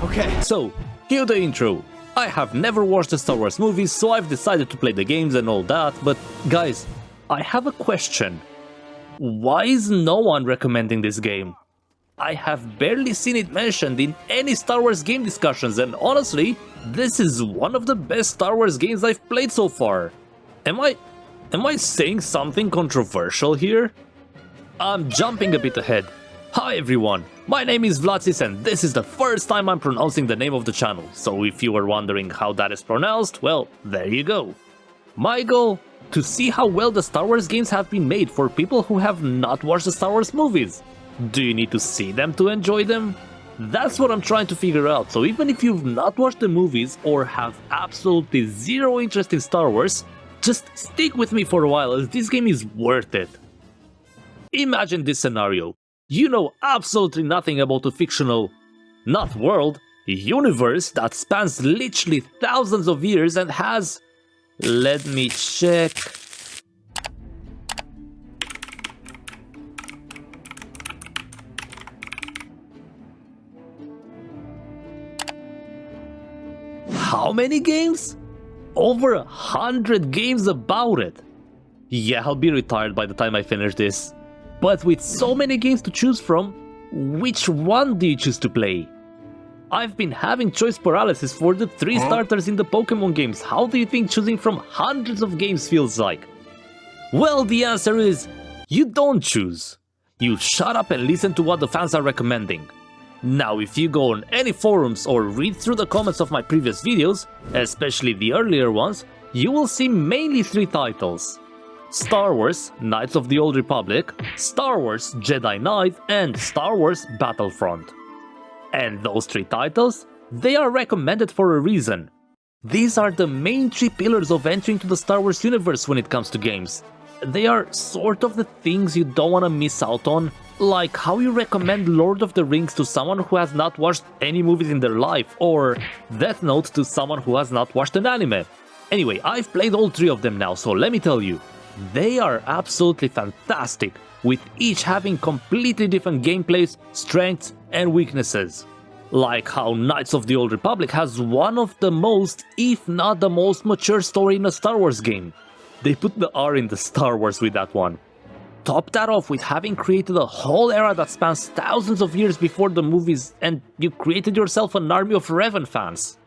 Okay. So, cue the intro. I have never watched the Star Wars movies, so I've decided to play the games and all that, but guys, I have a question. Why is no one recommending this game? I have barely seen it mentioned in any Star Wars game discussions, and honestly, this is one of the best Star Wars games I've played so far. Am I saying something controversial here? I'm jumping a bit ahead. Hi everyone, my name is Vlacis and this is the first time I'm pronouncing the name of the channel, so if you were wondering how that is pronounced, well, there you go. My goal? To see how well the Star Wars games have been made for people who have not watched the Star Wars movies. Do you need to see them to enjoy them? That's what I'm trying to figure out, so even if you've not watched the movies or have absolutely zero interest in Star Wars, just stick with me for a while as this game is worth it. Imagine this scenario. You know absolutely nothing about a fictional, not world, universe that spans literally thousands of years and has... Let me check... How many games? Over 100 games about it. Yeah, I'll be retired by the time I finish this. But with so many games to choose from, which one do you choose to play? I've been having choice paralysis for the 3 starters in the Pokemon games. How do you think choosing from hundreds of games feels like? Well, the answer is, you don't choose. You shut up and listen to what the fans are recommending. Now, if you go on any forums or read through the comments of my previous videos, especially the earlier ones, you will see mainly 3 titles. Star Wars Knights of the Old Republic, Star Wars Jedi Knight, and Star Wars Battlefront. And those 3 titles, they are recommended for a reason. These are the main 3 pillars of entering to the Star Wars universe when it comes to games. They are sort of the things you don't want to miss out on, like how you recommend Lord of the Rings to someone who has not watched any movies in their life, or Death Note to someone who has not watched an anime. Anyway, I've played all 3 of them now, so let me tell you. They are absolutely fantastic, with each having completely different gameplays, strengths, and weaknesses. Like how Knights of the Old Republic has one of the most, if not the most mature story in a Star Wars game. They put the R in the Star Wars with that one. Top that off with having created a whole era that spans thousands of years before the movies, and you created yourself an army of Revan fans.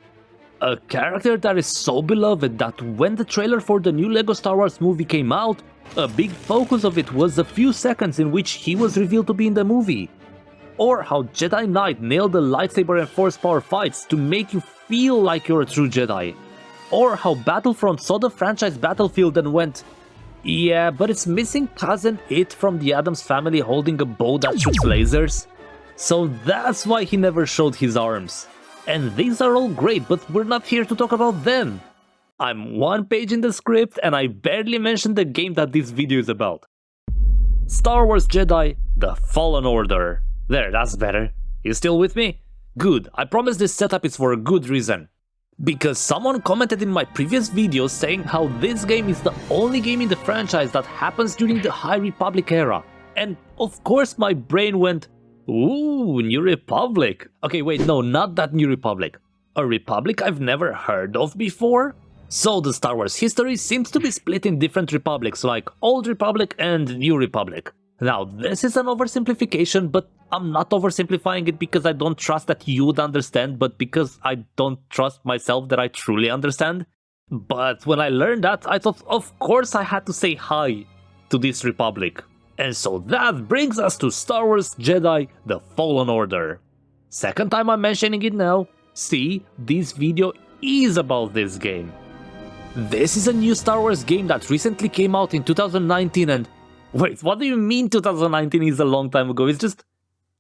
A character that is so beloved that when the trailer for the new LEGO Star Wars movie came out, a big focus of it was the few seconds in which he was revealed to be in the movie. Or how Jedi Knight nailed the lightsaber and force power fights to make you feel like you're a true Jedi. Or how Battlefront saw the franchise battlefield and went, yeah, but it's missing cousin It from the Addams family holding a bow that shoots lasers. So that's why he never showed his arms. And these are all great, but we're not here to talk about them. I'm 1 page in the script and I barely mentioned the game that this video is about. Star Wars Jedi: The Fallen Order. There, that's better. You still with me? Good, I promise this setup is for a good reason. Because someone commented in my previous video saying how this game is the only game in the franchise that happens during the High Republic era. And of course my brain went, ooh, New Republic. Okay, wait, no, not that New Republic. A republic I've never heard of before? So the Star Wars history seems to be split in different republics like Old Republic and New Republic. Now, this is an oversimplification, but I'm not oversimplifying it because I don't trust that you would understand, but because I don't trust myself that I truly understand. But when I learned that, I thought, of course I had to say hi to this republic. And so that brings us to Star Wars Jedi: The Fallen Order. Second time I'm mentioning it now. See, this video is about this game. This is a new Star Wars game that recently came out in 2019 and... Wait, what do you mean 2019 is a long time ago? It's just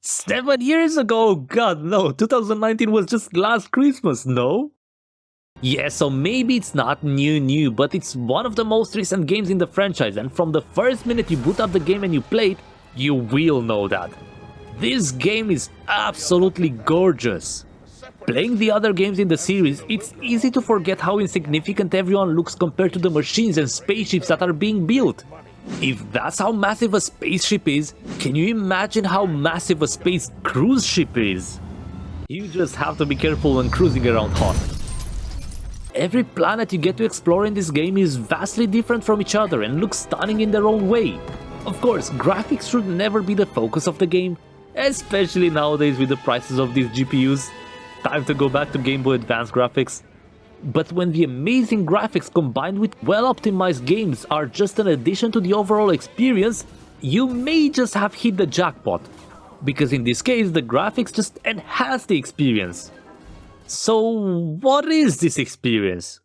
7 years ago! God, no, 2019 was just last Christmas, no? Yeah, so maybe it's not new, but it's one of the most recent games in the franchise, and from the first minute you boot up the game and you play it, you will know that. This game is absolutely gorgeous. Playing the other games in the series, it's easy to forget how insignificant everyone looks compared to the machines and spaceships that are being built. If that's how massive a spaceship is, can you imagine how massive a space cruise ship is? You just have to be careful when cruising around Hoth. Every planet you get to explore in this game is vastly different from each other and looks stunning in their own way. Of course, graphics should never be the focus of the game, especially nowadays with the prices of these GPUs. Time to go back to Game Boy Advance graphics. But when the amazing graphics combined with well-optimized games are just an addition to the overall experience, you may just have hit the jackpot. Because in this case, the graphics just enhance the experience. So, what is this experience?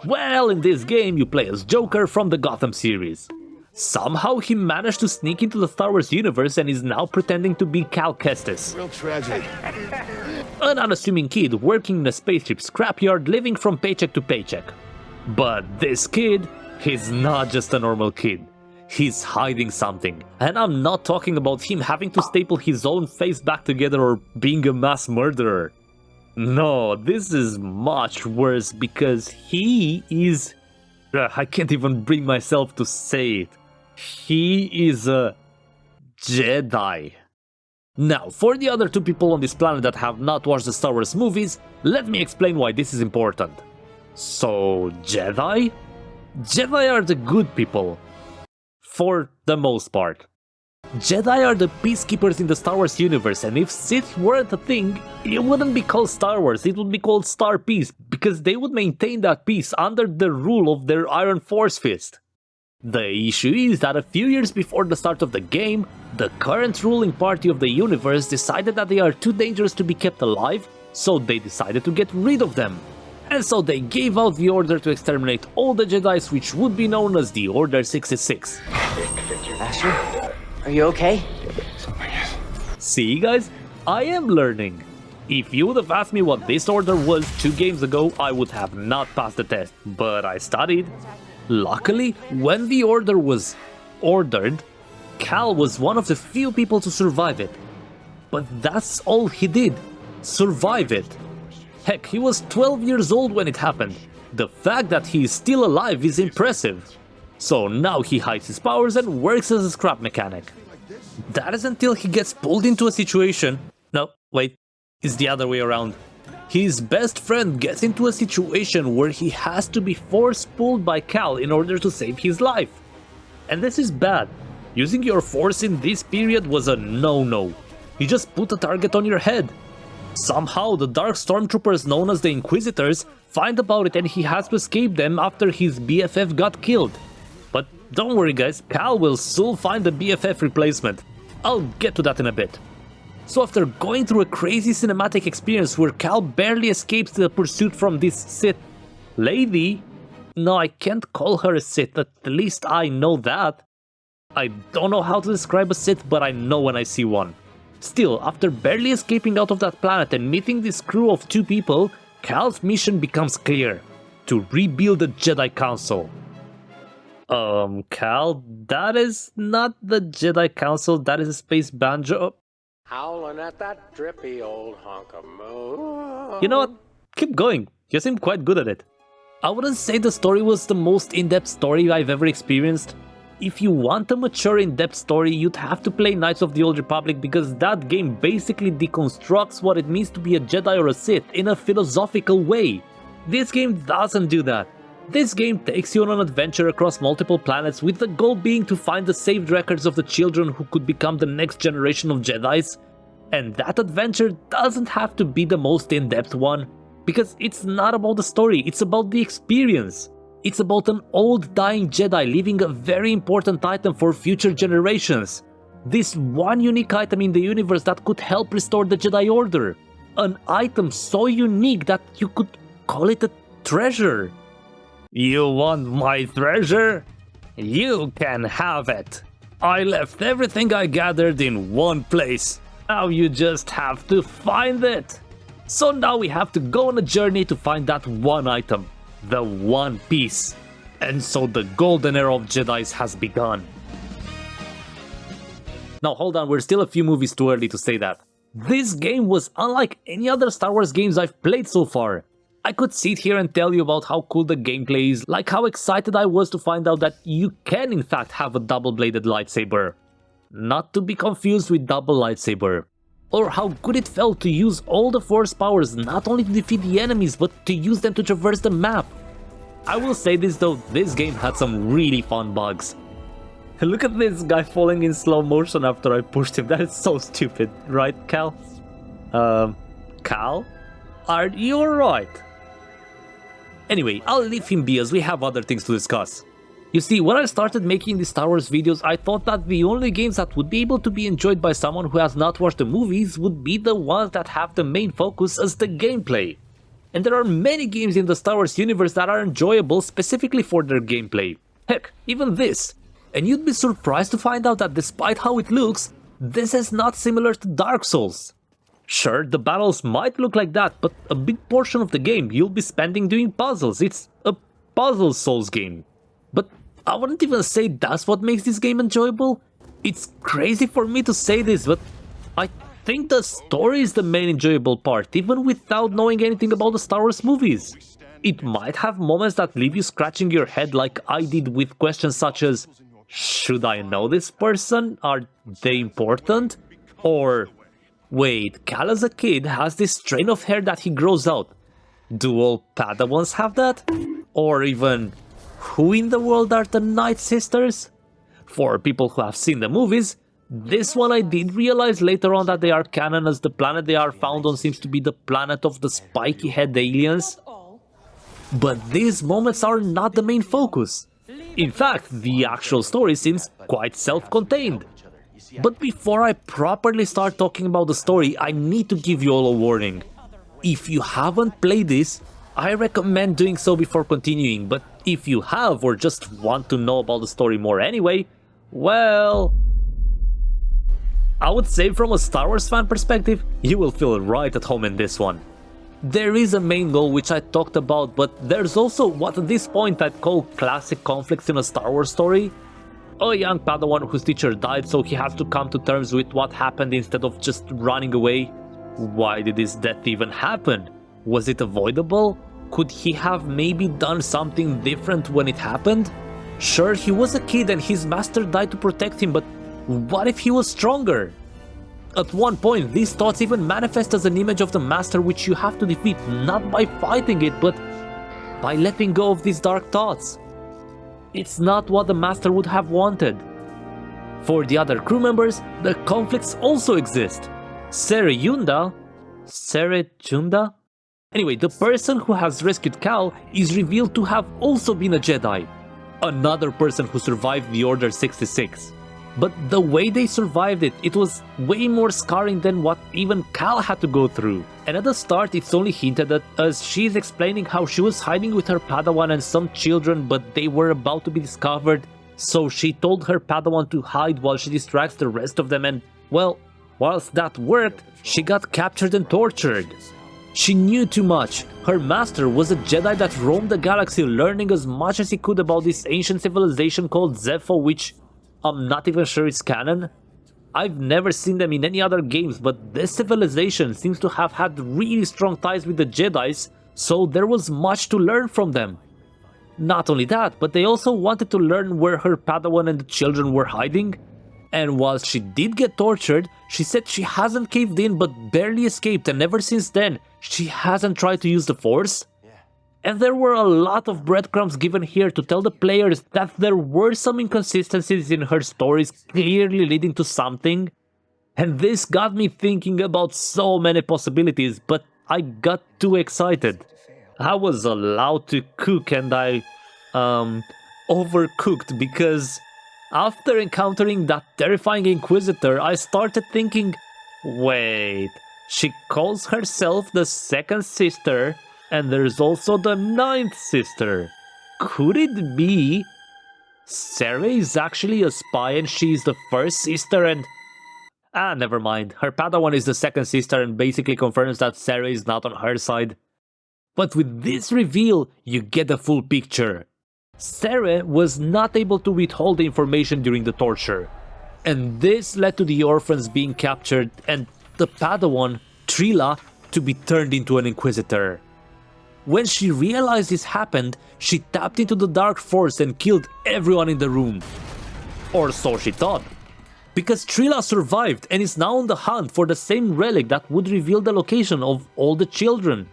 Well, in this game you play as Joker from the Gotham series. Somehow he managed to sneak into the Star Wars universe and is now pretending to be Cal Kestis. Real tragedy. An unassuming kid working in a spaceship scrapyard living from paycheck to paycheck. But this kid, he's not just a normal kid. He's hiding something. And I'm not talking about him having to staple his own face back together or being a mass murderer. No, this is much worse because he is... I can't even bring myself to say it. He is a Jedi. Now, for the other two people on this planet that have not watched the Star Wars movies, let me explain why this is important. So, Jedi? Jedi are the good people. For the most part. Jedi are the peacekeepers in the Star Wars universe, and if Sith weren't a thing, it wouldn't be called Star Wars, it would be called Star Peace, because they would maintain that peace under the rule of their Iron Force Fist. The issue is that a few years before the start of the game, the current ruling party of the universe decided that they are too dangerous to be kept alive, so they decided to get rid of them. And so they gave out the order to exterminate all the Jedis, which would be known as the Order 66. Asher? Are you okay? See guys, I am learning. If you would have asked me what this order was 2 games ago, I would have not passed the test, but I studied. Luckily, when the order was ordered, Cal was one of the few people to survive it. But that's all he did, survive it. Heck, he was 12 years old when it happened. The fact that he is still alive is impressive. So now he hides his powers and works as a scrap mechanic. That is until he gets pulled into a situation... No, wait, it's the other way around. His best friend gets into a situation where he has to be force-pulled by Cal in order to save his life. And this is bad. Using your force in this period was a no-no. You just put a target on your head. Somehow the dark stormtroopers known as the Inquisitors find about it and he has to escape them after his BFF got killed. But don't worry guys, Cal will soon find a BFF replacement. I'll get to that in a bit. So after going through a crazy cinematic experience where Cal barely escapes the pursuit from this Sith lady... No, I can't call her a Sith, at least I know that. I don't know how to describe a Sith, but I know when I see one. Still, after barely escaping out of that planet and meeting this crew of 2 people, Cal's mission becomes clear. To rebuild the Jedi Council. Cal, that is not the Jedi Council, that is a space banjo. Howling at that drippy old hunk of moon. You know what? Keep going. You seem quite good at it. I wouldn't say the story was the most in-depth story I've ever experienced. If you want a mature in-depth story, you'd have to play Knights of the Old Republic because that game basically deconstructs what it means to be a Jedi or a Sith in a philosophical way. This game doesn't do that. This game takes you on an adventure across multiple planets with the goal being to find the saved records of the children who could become the next generation of Jedis. And that adventure doesn't have to be the most in-depth one, because it's not about the story, it's about the experience. It's about an old dying Jedi leaving a very important item for future generations. This one unique item in the universe that could help restore the Jedi Order. An item so unique that you could call it a treasure. You want my treasure? You can have it. I left everything I gathered in one place. Now you just have to find it. So now we have to go on a journey to find that one item. The One Piece. And so the golden era of Jedis has begun. Now hold on, we're still a few movies too early to say that. This game was unlike any other Star Wars games I've played so far. I could sit here and tell you about how cool the gameplay is, like how excited I was to find out that you can in fact have a double-bladed lightsaber. Not to be confused with double lightsaber. or how good it felt to use all the Force powers not only to defeat the enemies but to use them to traverse the map. I will say this though, this game had some really fun bugs. Look at this guy falling in slow motion after I pushed him, that is so stupid, right Cal? Cal? Are you alright? Anyway, I'll leave him be as we have other things to discuss. You see, when I started making these Star Wars videos, I thought that the only games that would be able to be enjoyed by someone who has not watched the movies would be the ones that have the main focus as the gameplay. And there are many games in the Star Wars universe that are enjoyable specifically for their gameplay. Heck, even this. And you'd be surprised to find out that despite how it looks, this is not similar to Dark Souls. Sure, the battles might look like that, but a big portion of the game you'll be spending doing puzzles. It's a puzzle Souls game. But I wouldn't even say that's what makes this game enjoyable. It's crazy for me to say this, but I think the story is the main enjoyable part, even without knowing anything about the Star Wars movies. It might have moments that leave you scratching your head like I did with questions such as, should I know this person? Are they important? Or, wait, Cal as a kid has this strain of hair that he grows out. Do all Padawans have that? Or even, who in the world are the Night Sisters? For people who have seen the movies, this one I did realize later on that they are canon, as the planet they are found on seems to be the planet of the spiky head aliens. But these moments are not the main focus. In fact, the actual story seems quite self-contained. But before I properly start talking about the story, I need to give you all a warning. If you haven't played this, I recommend doing so before continuing, but if you have or just want to know about the story more anyway, well, I would say from a Star Wars fan perspective, you will feel right at home in this one. There is a main goal which I talked about, but there's also what at this point I'd call classic conflicts in a Star Wars story. A young Padawan whose teacher died, so he has to come to terms with what happened instead of just running away. Why did his death even happen? Was it avoidable? Could he have maybe done something different when it happened? Sure, he was a kid and his master died to protect him, but what if he was stronger? At one point, these thoughts even manifest as an image of the master which you have to defeat, not by fighting it, but by letting go of these dark thoughts. It's not what the master would have wanted. For the other crew members, the conflicts also exist. Serejunda? Anyway, the person who has rescued Cal is revealed to have also been a Jedi. Another person who survived the Order 66. But the way they survived it, it was way more scarring than what even Cal had to go through. And at the start it's only hinted at as she's explaining how she was hiding with her Padawan and some children, but they were about to be discovered. So she told her Padawan to hide while she distracts the rest of them, and, well, whilst that worked, she got captured and tortured. She knew too much. Her master was a Jedi that roamed the galaxy, learning as much as he could about this ancient civilization called Zepho, which I'm not even sure it's canon. I've never seen them in any other games, but this civilization seems to have had really strong ties with the Jedis, so there was much to learn from them. Not only that, but they also wanted to learn where her Padawan and the children were hiding. And while she did get tortured, she said she hasn't caved in but barely escaped, and ever since then, she hasn't tried to use the Force. And there were a lot of breadcrumbs given here to tell the players that there were some inconsistencies in her stories clearly leading to something. And this got me thinking about so many possibilities, but I got too excited. I was allowed to cook and I overcooked, because after encountering that terrifying Inquisitor, I started thinking, wait, she calls herself the second sister, and there's also the ninth sister. Could it be Sarah is actually a spy and she's the first sister and... never mind. Her Padawan is the second sister and basically confirms that Sarah is not on her side. But with this reveal, you get the full picture. Sarah was not able to withhold the information during the torture. And this led to the orphans being captured and the Padawan, Trilla, to be turned into an Inquisitor. When she realized this happened, she tapped into the Dark Force and killed everyone in the room. Or so she thought. Because Trilla survived and is now on the hunt for the same relic that would reveal the location of all the children.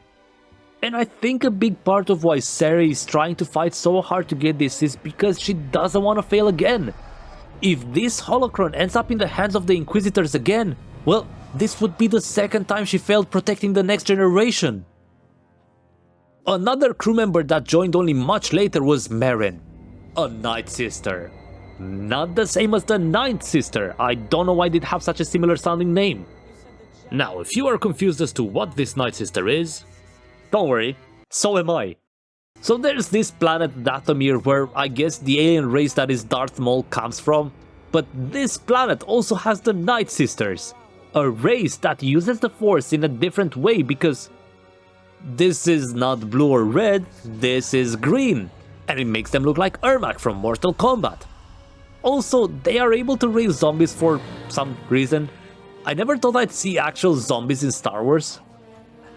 And I think a big part of why Sarah is trying to fight so hard to get this is because she doesn't want to fail again. If this holocron ends up in the hands of the Inquisitors again, well, this would be the second time she failed protecting the next generation. Another crew member that joined only much later was Merrin, a Night Sister. Not the same as the Ninth Sister, I don't know why they'd have such a similar sounding name. Now, if you are confused as to what this Night Sister is, don't worry, so am I. So there's this planet Dathomir where I guess the alien race that is Darth Maul comes from, but this planet also has the Night Sisters, a race that uses the Force in a different way because this is not blue or red, this is green, and it makes them look like Ermac from Mortal Kombat. Also, they are able to raise zombies for some reason. I never thought I'd see actual zombies in Star Wars.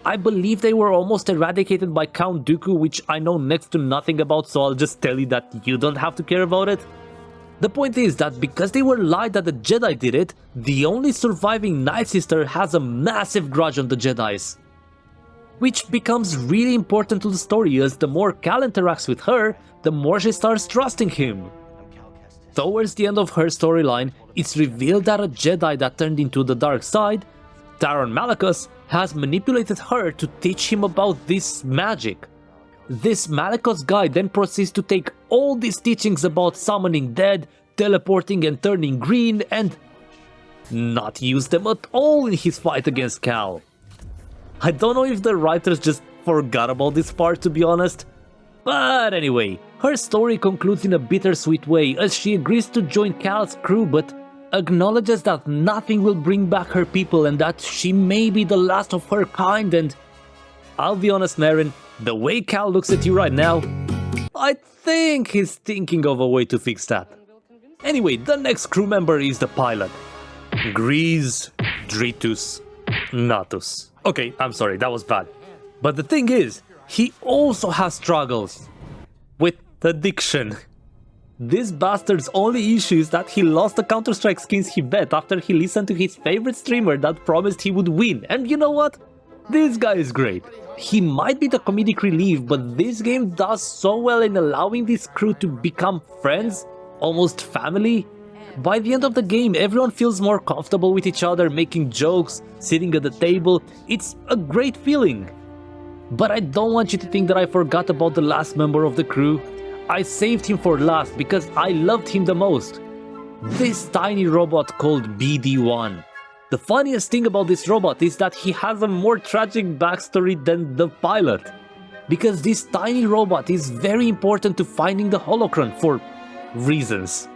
I believe they were almost eradicated by Count Dooku, which I know next to nothing about, so I'll just tell you that you don't have to care about it. The point is that because they were lied that the Jedi did it, the only surviving Night Sister has a massive grudge on the Jedis. Which becomes really important to the story, as the more Cal interacts with her, the more she starts trusting him. Towards the end of her storyline, it's revealed that a Jedi that turned into the dark side, Taron Malakos, has manipulated her to teach him about this magic. This Malakos guy then proceeds to take all these teachings about summoning dead, teleporting and turning green, and not use them at all in his fight against Cal. I don't know if the writers just forgot about this part, to be honest. But anyway, her story concludes in a bittersweet way as she agrees to join Cal's crew but acknowledges that nothing will bring back her people and that she may be the last of her kind. And I'll be honest, Merrin, the way Cal looks at you right now, I think he's thinking of a way to fix that. Anyway, the next crew member is the pilot, Grease Dritus Natus. Okay, I'm sorry, that was bad. But the thing is, he also has struggles with addiction. This bastard's only issue is that he lost the Counter-Strike skins he bet after he listened to his favorite streamer that promised he would win. And you know what? This guy is great. He might be the comedic relief, but this game does so well in allowing this crew to become friends, almost family. By the end of the game, everyone feels more comfortable with each other, making jokes, sitting at the table. It's a great feeling. But I don't want you to think that I forgot about the last member of the crew. I saved him for last because I loved him the most. This tiny robot called BD-1. The funniest thing about this robot is that he has a more tragic backstory than the pilot. Because this tiny robot is very important to finding the holocron for reasons.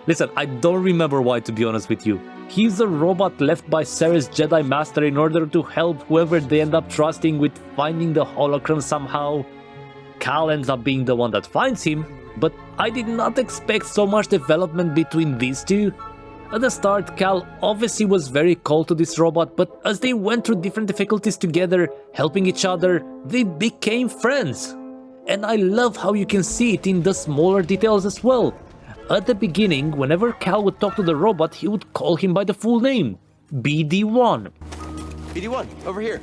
Listen, I don't remember why, to be honest with you. He's a robot left by Sarah's Jedi Master in order to help whoever they end up trusting with finding the holocron somehow. Cal ends up being the one that finds him, but I did not expect so much development between these two. At the start, Cal obviously was very cold to this robot, but as they went through different difficulties together, helping each other, they became friends. And I love how you can see it in the smaller details as well. At the beginning, whenever Cal would talk to the robot, he would call him by the full name, BD-1. BD-1, over here.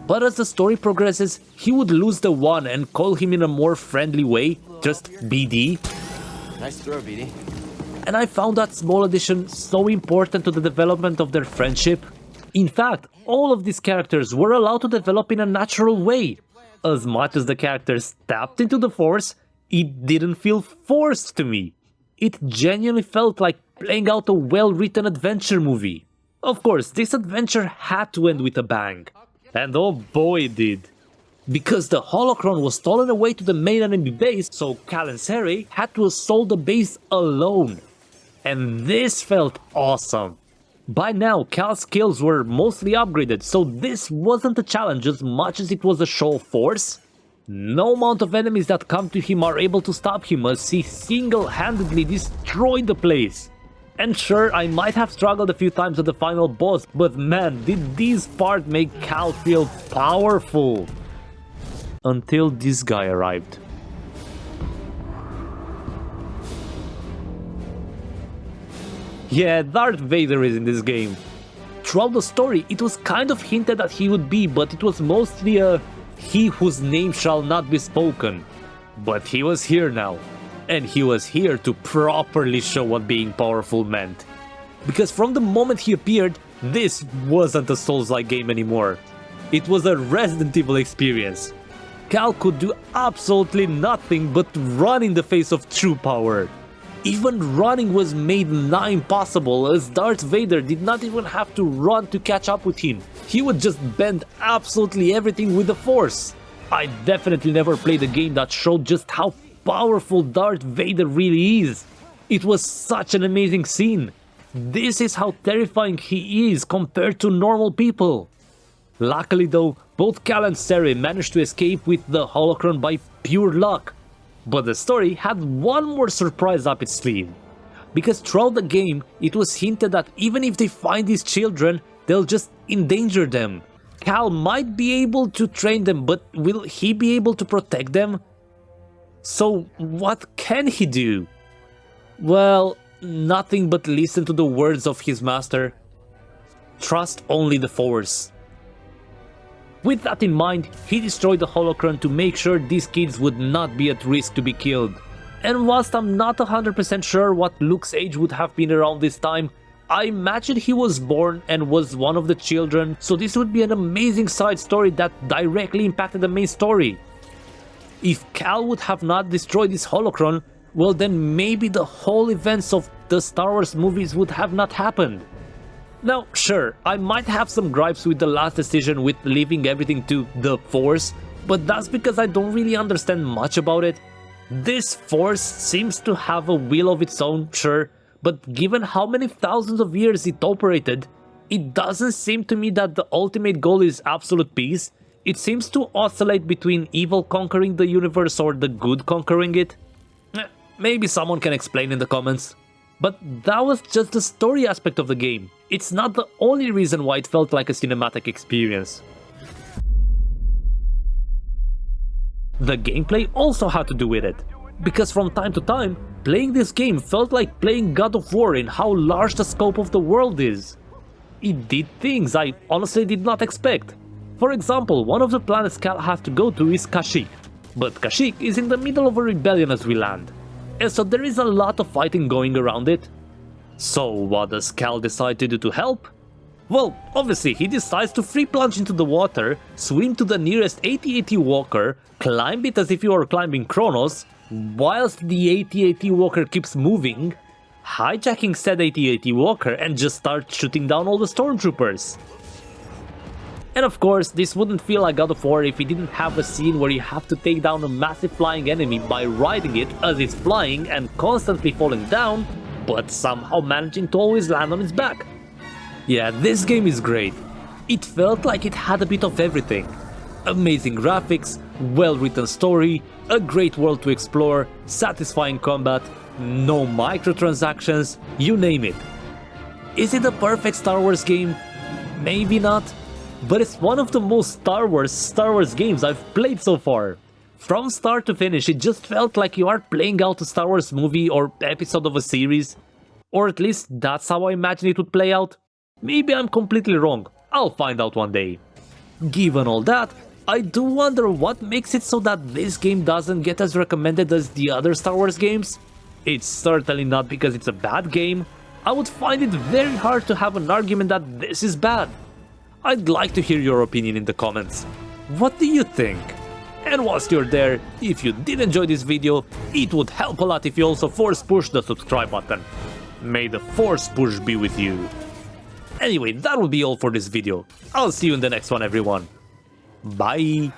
But as the story progresses, he would lose the 1 and call him in a more friendly way, just BD. Nice throw, BD. And I found that small addition so important to the development of their friendship. In fact, all of these characters were allowed to develop in a natural way. As much as the characters tapped into the Force, it didn't feel forced to me. It genuinely felt like playing out a well-written adventure movie. Of course, this adventure had to end with a bang. And oh boy it did. Because the holocron was stolen away to the main enemy base, so Cal and Sari had to assault the base alone. And this felt awesome. By now, Cal's skills were mostly upgraded, so this wasn't a challenge as much as it was a show of force. No amount of enemies that come to him are able to stop him as he single-handedly destroyed the place. And sure, I might have struggled a few times at the final boss, but man, did this part make Cal feel powerful. Until this guy arrived. Yeah, Darth Vader is in this game. Throughout the story, it was kind of hinted that he would be, but it was mostly a he whose name shall not be spoken. But he was here now, and he was here to properly show what being powerful meant. Because from the moment he appeared, this wasn't a Souls-like game anymore. It was a Resident Evil experience. Cal could do absolutely nothing but run in the face of true power. Even running was made nigh impossible, as Darth Vader did not even have to run to catch up with him. He would just bend absolutely everything with the Force. I definitely never played a game that showed just how powerful Darth Vader really is. It was such an amazing scene. This is how terrifying he is compared to normal people. Luckily though, both Cal and Sari managed to escape with the holocron by pure luck. But the story had one more surprise up its sleeve. Because throughout the game, it was hinted that even if they find these children, they'll just endanger them. Cal might be able to train them, but will he be able to protect them? So what can he do? Well, nothing but listen to the words of his master. Trust only the Force. With that in mind, he destroyed the holocron to make sure these kids would not be at risk to be killed. And whilst I'm not 100% sure what Luke's age would have been around this time, I imagine he was born and was one of the children, so this would be an amazing side story that directly impacted the main story. If Cal would have not destroyed this holocron, well then maybe the whole events of the Star Wars movies would have not happened. Now, sure, I might have some gripes with the last decision with leaving everything to the Force, but that's because I don't really understand much about it. This Force seems to have a will of its own, sure, but given how many thousands of years it operated, it doesn't seem to me that the ultimate goal is absolute peace. It seems to oscillate between evil conquering the universe or the good conquering it. Maybe someone can explain in the comments. But that was just the story aspect of the game. It's not the only reason why it felt like a cinematic experience. The gameplay also had to do with it, because from time to time, playing this game felt like playing God of War in how large the scope of the world is. It did things I honestly did not expect. For example, one of the planets Cal has to go to is Kashyyyk, but Kashyyyk is in the middle of a rebellion as we land, and so there is a lot of fighting going around it. So what does Cal decide to do to help? Well, obviously he decides to free plunge into the water, swim to the nearest AT-AT walker, climb it as if you are climbing Kronos, whilst the AT-AT walker keeps moving, hijacking said AT-AT walker and just start shooting down all the stormtroopers. And of course, this wouldn't feel like God of War if it didn't have a scene where you have to take down a massive flying enemy by riding it as it's flying and constantly falling down, but somehow managing to always land on its back. Yeah, this game is great. It felt like it had a bit of everything. Amazing graphics, well-written story, a great world to explore, satisfying combat, no microtransactions, you name it. Is it a perfect Star Wars game? Maybe not, but it's one of the most Star Wars games I've played so far. From start to finish, it just felt like you are playing out a Star Wars movie or episode of a series. Or at least that's how I imagine it would play out. Maybe I'm completely wrong, I'll find out one day. Given all that, I do wonder what makes it so that this game doesn't get as recommended as the other Star Wars games. It's certainly not because it's a bad game. I would find it very hard to have an argument that this is bad. I'd like to hear your opinion in the comments. What do you think? And whilst you're there, if you did enjoy this video, it would help a lot if you also force push the subscribe button. May the force push be with you. Anyway, that will be all for this video. I'll see you in the next one, everyone. Bye!